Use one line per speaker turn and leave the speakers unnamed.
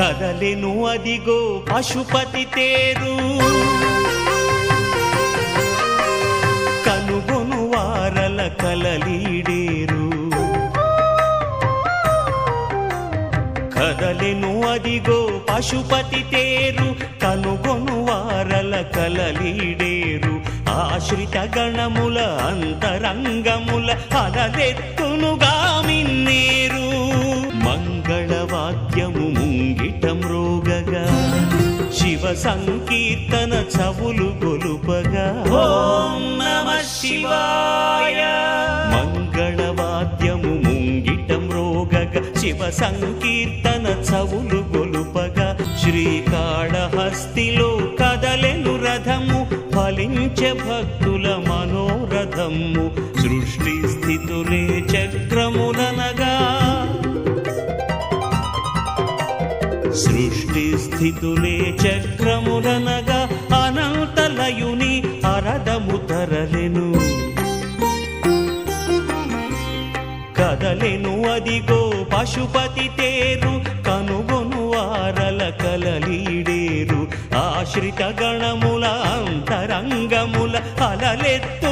కదలెను అదిగో పశుపతి తేరు, కనుగొను వారల కలలీడేరు. కదలెను అదిగో పశుపతి తేరు, కనుగొను వారల కలలీడేరు. ఆశ్రిత గణముల అంతరంగముల అలలెత్తునుగా మిన్నేరు. మంగళవాద్యము ముంగిట మ్రోగగా, శివ సంకీర్తన చవులు గొలుపగా. ఓం నమః శివాయ. మంగళవాద్యము ముంగిట మ్రోగగా, శివ సంకీర్తన చవులు గొలుపగా. శ్రీకాళహస్తిలో కదలెను రథము, ఫలించే భక్తుల మనోరథము. సృష్టి స్థితులే చక్రములనగా, సృష్టి స్థితులే చక్రములనగా. అనంతలయుని అరదము తరలెను, కదలెను అదిగో పశుపతి తేరు, కనుగొను వారల కలలీడేరు. ఆశ్రిత గణముల అంతరంగముల అలలెత్తు